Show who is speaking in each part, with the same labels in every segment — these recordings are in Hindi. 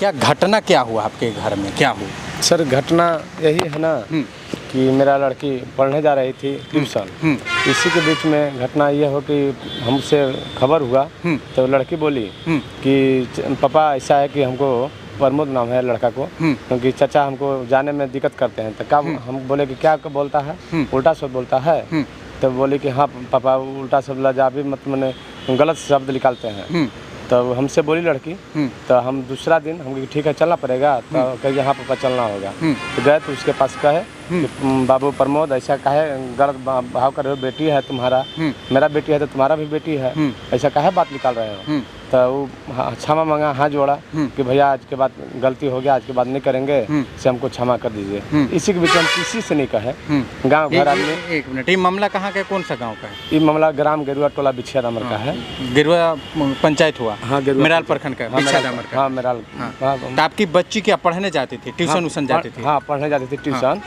Speaker 1: क्या घटना क्या हुआ आपके घर में, क्या हुआ?
Speaker 2: सर घटना यही है ना कि मेरा लड़की पढ़ने जा रही थी ट्यूशन। इसी के बीच में घटना ये हो कि हमसे खबर हुआ तो लड़की बोली कि पापा ऐसा है कि हमको प्रमोद नाम है लड़का को, क्योंकि चाचा हमको जाने में दिक्कत करते हैं। तो क्या हम बोले कि क्या बोलता है, उल्टा शब्द बोलता है। तो बोली कि हाँ पापा उल्टा शब्द लजाबी मत मैंने गलत शब्द निकालते हैं। तो हमसे बोली लड़की, तो हम दूसरा दिन हम ठीक है चलना पड़ेगा। तो कहे हाँ पापा चलना होगा। तो गए तो उसके पास कहे कि बाबू प्रमोद ऐसा कहे गलत भाव कर रहे हो, बेटी है तुम्हारा, मेरा बेटी है तो तुम्हारा भी बेटी है, ऐसा कहे बात निकाल रहे हो। तो वो क्षमा मांगा, हाथ जोड़ा कि भैया आज के बाद गलती हो गया, आज के बाद नहीं करेंगे, से हमको क्षमा कर दीजिए। इसी के बीच हम किसी से नहीं कहे, गाँव घर आदमी।
Speaker 1: एक मिनट, ये मामला कहाँ का, कौन सा गाँव का है?
Speaker 2: ये मामला ग्राम गेरुआ टोला बिछिया दामर का है।
Speaker 1: गेरुआ पंचायत हुआ?
Speaker 2: हाँ
Speaker 1: मेराल प्रखंड का बिछिया दामर का।
Speaker 2: हाँ मेराल।
Speaker 1: तो आपकी बच्ची क्या पढ़ने जाती थी, ट्यूशन उसन जाती थी?
Speaker 2: हाँ पढ़ने जाती थी ट्यूशन।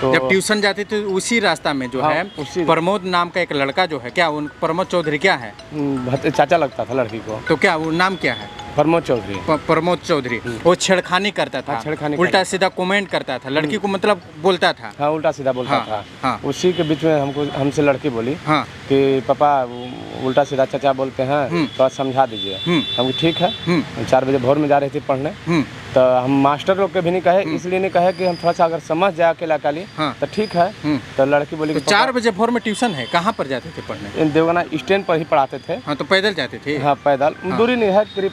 Speaker 1: तो जब ट्यूशन जाती थी उसी रास्ता में जो है प्रमोद नाम का एक लड़का जो है, क्या उन प्रमोद चौधरी क्या है?
Speaker 2: चाचा लगता था लड़की को।
Speaker 1: तो क्या वो नाम क्या है?
Speaker 2: प्रमोद चौधरी।
Speaker 1: प्रमोद चौधरी। वो छेड़खानी करता था, उल्टा सीधा कमेंट करता था, लड़की को मतलब बोलता था।
Speaker 2: हाँ उल्टा सीधा बोलता था। उसी के बीच में हमसे लड़की बोली कि पापा उल्टा सीधा चाचा बोलते हैं, तो समझा दीजिए। हम ठीक है। 4 बजे भोर में जा रही थी पढ़ने। तो हम मास्टर लोग के भी नहीं कहे, इसलिए नहीं कहे कि हम थोड़ा सा अगर समझ जाए अकेला काली तो ठीक है। तो लड़की बोली कि
Speaker 1: 4 बजे भोर में ट्यूशन है, कहाँ पर जाते थे पढ़ने?
Speaker 2: देवगना स्टैंड पर ही पढ़ाते थे।
Speaker 1: हाँ तो पैदल जाते थे?
Speaker 2: हाँ पैदल, दूरी नहीं है, करीब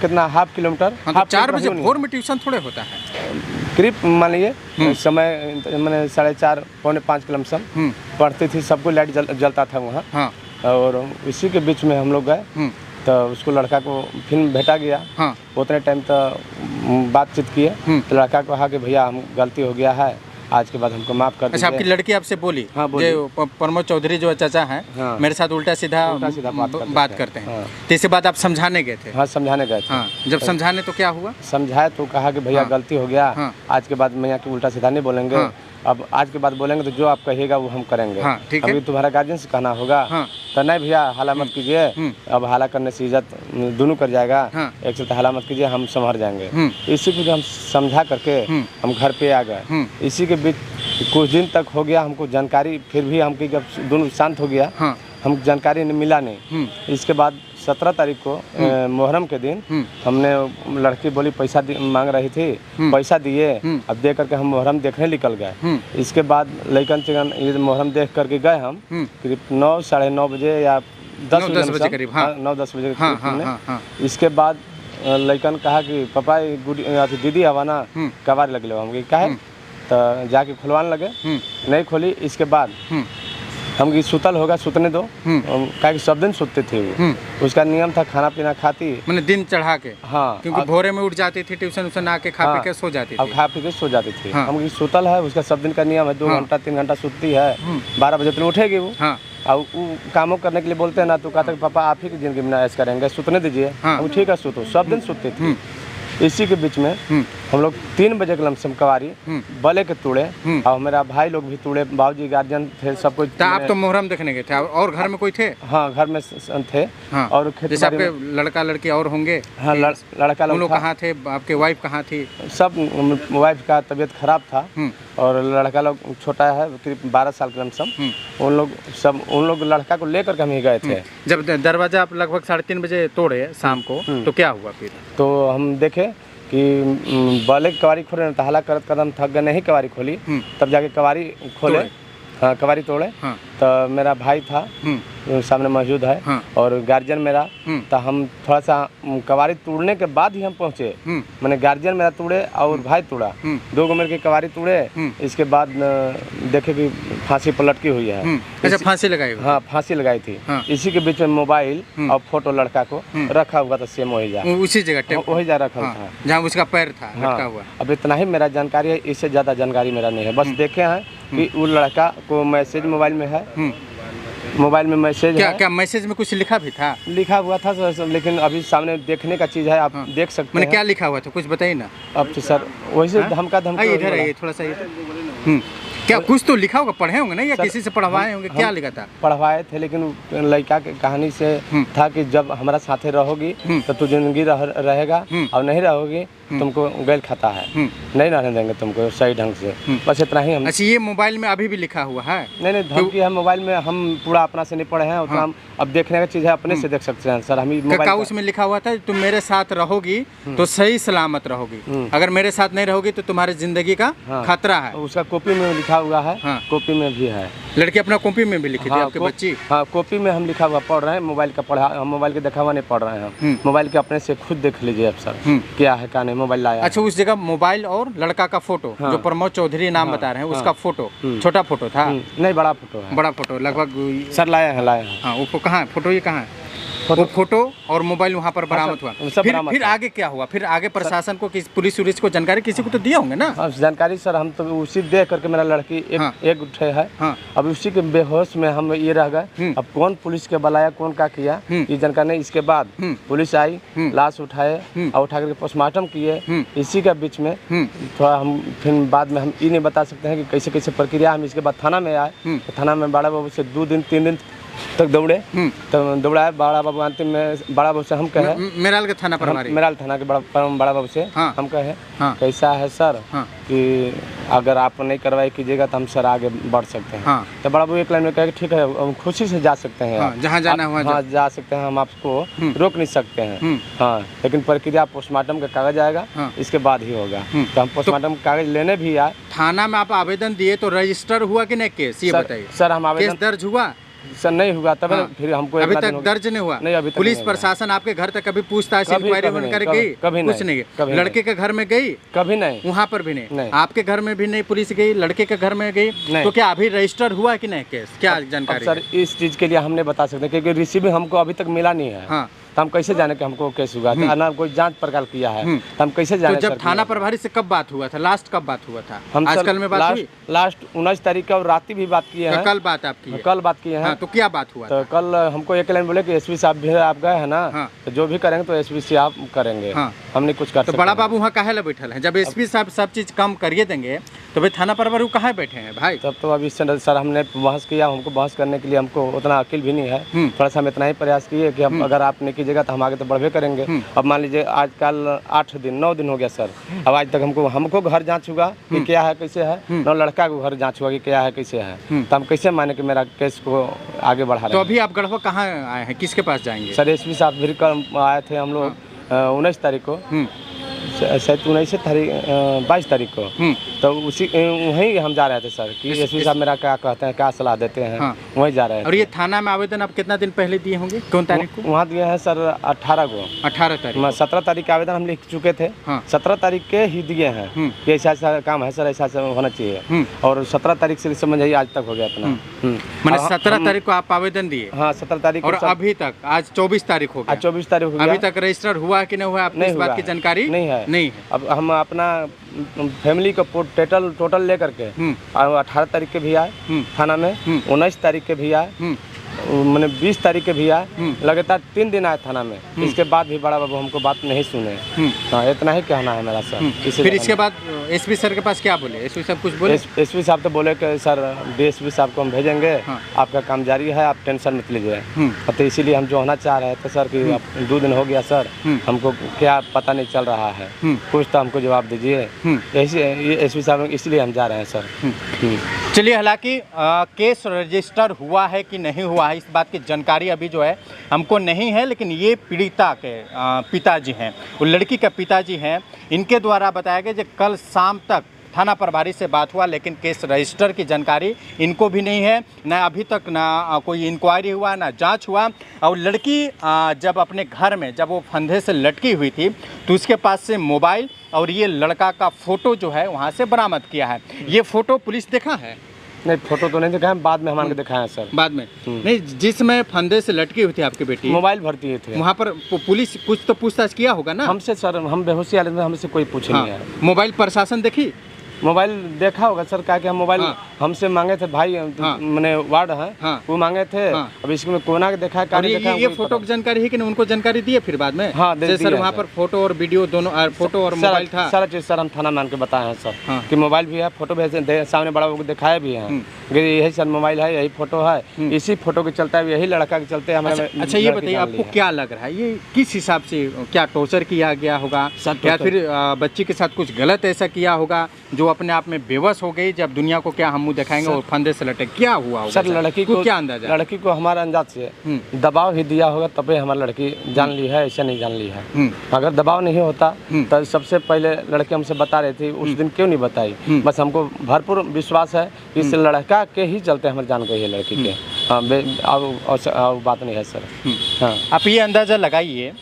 Speaker 2: कितना हाफ किलोमीटर।
Speaker 1: तो 4 बजे भोर में ट्यूशन थोड़े होता है,
Speaker 2: करीब मान लीजिए समय मैंने 4:30 पौने 5 किलोमीटर पढ़ती थी। सबको लाइट जलता था वहाँ। और इसी के बीच में हम लोग गए तो उसको लड़का को फिर भेटा गया। उतने टाइम तो बातचीत किए तो लड़का को कहा कि भैया हम गलती हो गया है, आज के बाद हमको माफ कर दीजिए।
Speaker 1: अच्छा, आपकी लड़की आपसे बोली?
Speaker 2: हाँ बोली।
Speaker 1: प्रमोद चौधरी जो चाचा हैं मेरे साथ उल्टा सीधा बात करते हैं। तो इसके बाद आप समझाने गए थे?
Speaker 2: हाँ समझाने गए थे।
Speaker 1: जब समझाने तो क्या हुआ?
Speaker 2: समझाए तो कहा कि भैया गलती हो गया, आज के बाद मैं यहाँ की उल्टा सीधा नहीं बोलेंगे। अब आज के बाद बोलेंगे तो जो आप कहिएगा वो हम करेंगे। अभी तुम्हारा गार्जियन से कहना होगा। तो नहीं भैया हाला मत कीजिए, अब हाला करने से इज्जत दोनों कर जाएगा, एक से हाला मत कीजिए, हम संभर जाएंगे। इसी को हम समझा करके हम घर पे आ गए। इसी के बीच कुछ दिन तक हो गया हमको जानकारी, फिर भी हमको जब दोनों शांत हो गया हम जानकारी मिला नहीं। इसके बाद 17 तारीख को मुहर्रम के दिन हमने लड़की बोली पैसा मांग रही थी, पैसा दिए। अब दे करके हम मुहर्रम देखने निकल गए। इसके बाद लइकन चिकन ये मुहर्रम देख करके गए हम करीब 9 साढ़े 9 बजे या 10 बजे करीब। 9-10 बजे। इसके बाद लइकन कहा कि पापा दीदी हवा ना कबार लग लो। हम कहा तो जाके खुलवाने लगे, नहीं खोली। इसके बाद हम की सुतल होगा सुतने दो, क्या कि सब दिन सुतते थे वो। उसका नियम था खाना पीना खाती,
Speaker 1: मैंने दिन चढ़ा के।
Speaker 2: हाँ
Speaker 1: क्योंकि भोरे में उठ जाती थी, ट्यूशन उसन आके खा पी के सो जाती थी।
Speaker 2: अब खा पी के सो जाती थी। हम की सुतल है, उसका सब दिन का नियम है, 2 घंटा 3 घंटा सुतती है, 12 बजे तक उठेगी वो। और वो कामों करने के लिए बोलते हैं ना, तो कहते पापा आप ही की जिंदगी में ऐश करेंगे, सुतने दीजिए। हम ठीक है सुतो, सब दिन सुतते थे। इसी के बीच में हम लोग 3 बजे के लमसम कवारी बले के तोड़े, और मेरा भाई लोग भी तोड़े, बाबूजी गार्जियन थे, सब कुछ।
Speaker 1: आप तो मुहर्रम देखने गए थे और घर में कोई थे?
Speaker 2: हाँ घर में थे। और
Speaker 1: जैसे आपके लड़का लड़की और होंगे? हाँ
Speaker 2: लड़का
Speaker 1: लोग कहाँ थे, आपके वाइफ कहाँ थी?
Speaker 2: सब वाइफ का तबीयत खराब था और लड़का लोग छोटा है करीब 12 साल के लमसम। उन लोग लड़का को लेकर के हम ही गए थे।
Speaker 1: जब दरवाजा आप लगभग 3:30 बजे तोड़े शाम को, तो क्या हुआ फिर?
Speaker 2: तो हम देखे कि बले कवारी खोले, तो हाला करत कदम थक गए, नहीं कवारी खोली। तब जाके कवारी खोले, हाँ कवारी तोड़े। तो मेरा भाई था सामने मौजूद है और गार्जियन मेरा। तो हम थोड़ा सा कवारी तोड़ने के बाद ही हम पहुँचे, मैंने गार्जियन मेरा तोड़े और भाई तोड़ा, 2 गो मेरे के कवारी तोड़े। इसके बाद देखे कि फांसी पर लटकी हुई है।
Speaker 1: अच्छा फांसी लगाई? हाँ
Speaker 2: फांसी लगाई थी। इसी के बीच में मोबाइल और फोटो लड़का को रखा हुआ था, सेम वही जा
Speaker 1: उसी जगह
Speaker 2: वही जा रखा था
Speaker 1: जहाँ उसका पैर था लटका हुआ।
Speaker 2: अब इतना ही मेरा जानकारी है, इससे ज़्यादा जानकारी मेरा नहीं है। बस देखे हैं कि वो लड़का को मैसेज मोबाइल में है, मोबाइल में मैसेज
Speaker 1: क्या
Speaker 2: है।
Speaker 1: क्या मैसेज में कुछ लिखा भी था?
Speaker 2: लिखा हुआ था लेकिन अभी सामने देखने का चीज़ है, आप देख सकते हैं।
Speaker 1: क्या लिखा हुआ था कुछ बताइए ना।
Speaker 2: अब तो सर वैसे धमका
Speaker 1: इधर आइए थोड़ा सा। क्या कुछ तो लिखा होगा, पढ़े होंगे ना, या किसी से पढ़वाए होंगे? क्या लिखा था?
Speaker 2: पढ़वाए थे, लेकिन लड़का के कहानी से था कि जब हमारा साथे रहोगी तो तू जिंदगी रहेगा, और नहीं रहोगी तुमको गैल खाता है, नहीं रहने देंगे तुमको सही ढंग से। बस इतना ही हम।
Speaker 1: अच्छा, ये मोबाइल में अभी भी लिखा हुआ है?
Speaker 2: नहीं, धमकी है मोबाइल में, हम पूरा अपना से नहीं पढ़े हैं उतना। हम अब देखने का चीज़ है, अपने से देख सकते हैं सर। हम
Speaker 1: मोबाइल उसमें लिखा हुआ था तुम मेरे साथ रहोगी तो सही सलामत रहोगी, अगर मेरे साथ नहीं रहोगी तो तुम्हारी जिंदगी का खतरा है।
Speaker 2: उसका कॉपी में लिखा हुआ है, कॉपी में भी है।
Speaker 1: लड़की अपना कॉपी में भी लिखी थी आपके बच्ची?
Speaker 2: हाँ, कॉपी में हम लिखा हुआ पढ़ रहे हैं, मोबाइल का पढ़ा, हम मोबाइल के देखा हुआ नहीं पढ़ रहे हैं। मोबाइल के अपने से खुद देख लीजिए अब सर, क्या है क्या नहीं, मोबाइल लाया।
Speaker 1: अच्छा, उस जगह मोबाइल और लड़का का फोटो, जो प्रमोद चौधरी नाम बता रहे हैं, उसका फोटो छोटा फोटो था?
Speaker 2: नहीं, बड़ा फोटो है।
Speaker 1: बड़ा फोटो लगभग
Speaker 2: सर लाया है।
Speaker 1: हाँ, वो कहाँ है फोटो? ये कहाँ है वो फोटो और मोबाइल वहाँ पर बरामद हुआ? फिर आगे क्या हुआ? फिर आगे प्रशासन को, पुलिस उलिस को जानकारी किसी को तो दिया होंगे ना?
Speaker 2: जानकारी सर हम तो उसी देख करके मेरा लड़की एक उठे है। अब उसी के बेहोश में हम ये रह गए। अब कौन पुलिस के बुलाया, कौन क्या किया ये जानकारी नहीं। इसके बाद पुलिस आई, लाश उठाए और उठा करके पोस्टमार्टम किए। इसी के बीच में थोड़ा हम फिर बाद में हम ये नहीं बता सकते हैं कि कैसे कैसे प्रक्रिया। हम इसके बाद थाना में आए, थाना में बड़ा बाबू से 2 दिन 3 दिन तक दौड़े, तो दौड़ाए बड़ा बाबू। अंतिम में बड़ा बाबू से हम कहे,
Speaker 1: मेराल के थाना प्रभारी,
Speaker 2: मेराल थाना के बड़ा बाबू से हम कहे कैसा है सर कि अगर आप नहीं कार्रवाई कीजिएगा तो हम सर आगे बढ़ सकते हैं। तो बड़ा बाबू एक लाइन में कहे ठीक है, हम खुशी से जा सकते हैं,
Speaker 1: जहाँ जाना है
Speaker 2: वहाँ जा सकते हैं, हम आपको रोक नहीं सकते हैं। हाँ, लेकिन प्रक्रिया पोस्टमार्टम का कागज आएगा, इसके बाद ही होगा। तो हम पोस्टमार्टम कागज लेने भी आए।
Speaker 1: थाना में आप आवेदन दिए तो रजिस्टर हुआ कि नहीं केस, ये बताइए
Speaker 2: सर। हम आवेदन
Speaker 1: दर्ज हुआ
Speaker 2: सर? नहीं हुआ, तब फिर हमको
Speaker 1: अभी तक दर्ज नहीं हुआ?
Speaker 2: नहीं, अभी
Speaker 1: पुलिस प्रशासन आपके घर तक कभी पूछताछ इंक्वायरी कर गई?
Speaker 2: कभी
Speaker 1: कुछ नहीं। लड़के के घर में गई?
Speaker 2: कभी नहीं,
Speaker 1: वहाँ पर भी नहीं। आपके घर में भी नहीं पुलिस गई, लड़के के घर में गई? तो क्या अभी रजिस्टर हुआ कि नहीं केस, क्या जानकारी?
Speaker 2: सर इस चीज के लिए हम नहीं बता सकते क्योंकि रिसीविंग हमको अभी तक मिला नहीं है। तो हम कैसे जाने कि हमको केस हुआ था ना, कोई जांच पड़ताल किया है, तो हम कैसे जाने?
Speaker 1: तो जब थाना प्रभारी से कब बात हुआ था, लास्ट कब बात हुआ था? हम आजकल में बात हुई?
Speaker 2: लास्ट 19 तारीख का, और रात भी बात किए हैं।
Speaker 1: कल बात आपकी है?
Speaker 2: कल बात किए हैं।
Speaker 1: तो क्या बात हुआ?
Speaker 2: तो कल हमको एक लाइन बोले कि एसपी साहब भी आप गए हैं ना, तो जो भी करेंगे तो एसपी साहब करेंगे, हम नहीं कुछ कर सकते।
Speaker 1: तो बड़ा बाबू वहाँ काहे बैठल है? जब एसपी साहब सब चीज कम करिए देंगे तो भाई थाना प्रभारी कहाँ बैठे हैं भाई?
Speaker 2: तब तो अभी सर हमने बहस किया, हमको बहस करने के लिए हमको उतना अकील भी नहीं है। थोड़ा सा हम इतना ही प्रयास किए कि हम अगर आप नहीं कीजिएगा तो हम आगे तो बढ़वे करेंगे। अब मान लीजिए आजकल 8 दिन 9 दिन हो गया सर, अब आज तक हमको घर जांच हुआ कि क्या है कैसे है, न लड़का को घर जांच हुआ कि क्या है कैसे है। तो हम कैसे माने कि मेरा केस को आगे बढ़ा रहे हैं?
Speaker 1: तो अभी आप गढ़वा कहाँ आए हैं, किसके पास जाएंगे?
Speaker 2: सर एसपी साहब फिर कल आए थे हम लोग 19 तारीख को, शायद 22 तारीख को। तो उसी वहीं हम जा रहे थे सर कि एसपी साहब मेरा क्या कहते हैं, क्या सलाह देते हैं, वहीं जा रहे हैं।
Speaker 1: और ये थाना में आवेदन आप कितना दिन पहले दिए होंगे, कौन तारीख को?
Speaker 2: वहाँ दिए हैं सर 18 को।
Speaker 1: 18 तारीख?
Speaker 2: 17 तारीख का आवेदन हम लिख चुके थे, 17 तारीख के ही दिए हैं कि ऐसा ऐसा काम है सर, ऐसा ऐसा होना चाहिए। और 17 तारीख से समझ आज तक हो गया अपना।
Speaker 1: मैंने 17 तारीख को आप आवेदन दिए?
Speaker 2: हाँ 17 तारीख।
Speaker 1: और अभी तक आज 24 तारीख हो गया।
Speaker 2: 24 तारीख हो गया।
Speaker 1: अभी तक रजिस्टर हुआ कि नहीं हुआ, आपको इस बात की जानकारी
Speaker 2: नहीं है?
Speaker 1: नहीं।
Speaker 2: अब हम अपना फैमिली का टोटल लेकर के 18 तारीख के भी आए थाना में, 19 तारीख के भी आए, मैंने 20 तारीख के भी आए, लगातार 3 दिन आए थाना में। इसके बाद भी बड़ा बाबू हमको बात नहीं सुने। हाँ, इतना ही कहना है मेरा सर।
Speaker 1: फिर इसके बाद एसपी सर के पास क्या बोले? एसपी साहब कुछ बोले?
Speaker 2: एसपी साहब तो बोले कि सर डीएसपी साहब को हम भेजेंगे, आपका काम जारी है, आप टेंशन मत लीजिए। तो इसीलिए हम जो होना चाह रहे थे सर कि 2 दिन हो गया सर, हमको क्या पता नहीं चल रहा है, कुछ तो हमको जवाब दीजिए। एसपी साहब इसलिए हम जा रहे हैं सर।
Speaker 1: चलिए, हालांकि केस रजिस्टर हुआ है कि नहीं हुआ है इस बात की जानकारी अभी जो है हमको नहीं है, लेकिन ये पीड़िता के पिताजी हैं, वो लड़की के पिताजी हैं, इनके द्वारा बताया गया कि कल शाम तक थाना प्रभारी से बात हुआ, लेकिन केस रजिस्टर की जानकारी इनको भी नहीं है, ना अभी तक ना कोई इंक्वायरी हुआ, ना जांच हुआ। और लड़की जब अपने घर में जब वो फंदे से लटकी हुई थी तो उसके पास से मोबाइल और ये लड़का का फ़ोटो जो है वहाँ से बरामद किया है। ये फ़ोटो पुलिस देखा है?
Speaker 2: नहीं, फोटो तो नहीं देखा है, बाद में हमारे दिखाया है सर।
Speaker 1: बाद में नहीं, जिसमें फंदे से लटकी हुई थी आपकी बेटी,
Speaker 2: मोबाइल भरती थे, वहाँ
Speaker 1: पर पुलिस कुछ तो पूछताछ किया होगा ना?
Speaker 2: हमसे सर, हम बेहोशी हालत में, हमसे कोई पूछे नहीं है।
Speaker 1: मोबाइल प्रशासन देखी?
Speaker 2: मोबाइल देखा होगा सर, क्या कि हम मोबाइल हमसे मांगे थे भाई, मैंने वार्ड है वो मांगे थे। अब इसमें कोना के देखा है,
Speaker 1: ये फोटो की जानकारी है कि उनको जानकारी दिए फिर बाद में?
Speaker 2: हाँ,
Speaker 1: सर वहाँ पर फोटो और वीडियो दोनों, फोटो और मोबाइल था,
Speaker 2: सारा चीज सर हम थाना मान के बताए हैं सर कि मोबाइल भी है, फोटो भी सामने बड़ा दिखाया भी है। कि यही सर मोबाइल है, यही फोटो है, इसी फोटो के चलता है, यही लड़का के चलते हमें।
Speaker 1: अच्छा ये बताइए आपको क्या लग रहा है, ये किस हिसाब से क्या टॉर्चर किया गया होगा या फिर बच्ची के साथ कुछ गलत ऐसा किया होगा जो अपने आप में बेबस हो गई, जब दुनिया को क्या हम मुंह दिखाएंगे और फंदे से लटे, क्या हुआ होगा
Speaker 2: सर? लड़की को
Speaker 1: क्या अंदाजा?
Speaker 2: लड़की को हमारे अंदाज से दबाव ही दिया होगा, तभी हमारी लड़की जान ली है, ऐसा नहीं जान ली है। अगर दबाव नहीं होता तो सबसे पहले लड़के हमसे बता रही थी, उस दिन क्यों नहीं बताई? बस हमको भरपूर विश्वास है कि इस लड़का के ही चलते हमारी जान गई है लड़की के। हाँ, बात नहीं है सर। हाँ,
Speaker 1: आप ये अंदाजा लगाइए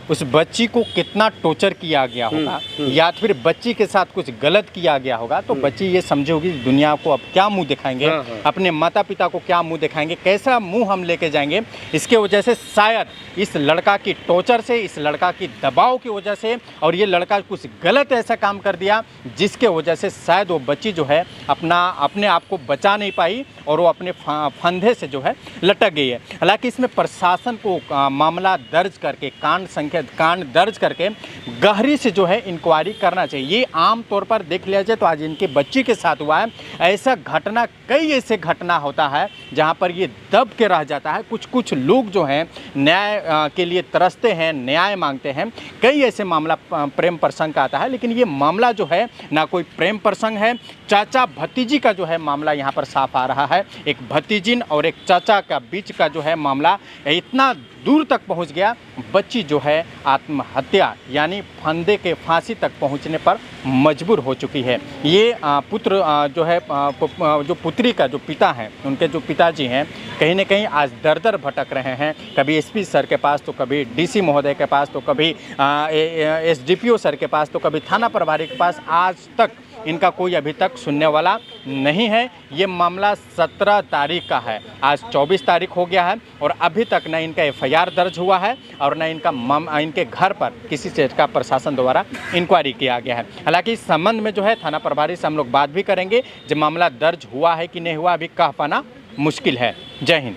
Speaker 1: उस बच्ची को कितना टॉर्चर किया गया होगा, या फिर बच्ची के साथ कुछ गलत किया गया होगा, तो बच्ची ये समझे होगी दुनिया को अब क्या मुंह दिखाएंगे, अपने माता पिता को क्या मुंह दिखाएंगे, कैसा मुंह हम लेके जाएंगे। इसके वजह से शायद इस लड़का की टॉर्चर से, इस लड़का की दबाव की वजह से, और ये लड़का कुछ गलत ऐसा काम कर दिया जिसके वजह से शायद वो बच्ची जो है अपने आप को बचा नहीं पाई और वो अपने फंदे से जो है लटक गई है। हालांकि इसमें प्रशासन को मामला दर्ज करके कांड दर्ज करके गहरी से जो है इंक्वायरी करना चाहिए। ये आम तौर पर देख लिया जाए तो आज इनके बच्ची के साथ हुआ है, ऐसा घटना कई ऐसे घटना होता है जहां पर ये दब के रह जाता है। कुछ लोग जो हैं न्याय के लिए तरसते हैं, न्याय मांगते हैं। कई ऐसे मामला प्रेम प्रसंग का आता है, लेकिन ये मामला जो है ना कोई प्रेम प्रसंग है, चाचा भतीजी का जो है मामला यहाँ पर साफ आ रहा है। एक भतीजिन और एक चाचा का बीच का जो है मामला इतना दूर तक पहुँच गया, बच्ची जो है आत्महत्या यानी फंदे के फांसी तक पहुँचने पर मजबूर हो चुकी है। ये पुत्र जो है जो पुत्री का जो पिता है, उनके जो पिताजी हैं, कहीं न कहीं आज दर भटक रहे हैं। कभी एसपी सर के पास तो कभी डीसी महोदय के पास तो कभी एसडीपीओ सर के पास तो कभी थाना प्रभारी के पास। आज तक इनका कोई अभी तक सुनने वाला नहीं है। ये मामला 17 तारीख का है, आज 24 तारीख हो गया है और अभी तक न इनका एफआईआर दर्ज हुआ है और न इनके घर पर किसी चीज़ का प्रशासन द्वारा इंक्वायरी किया गया है। हालांकि इस संबंध में जो है थाना प्रभारी से हम लोग बात भी करेंगे। जब मामला दर्ज हुआ है कि नहीं हुआ अभी कह पाना मुश्किल है। जय हिंद।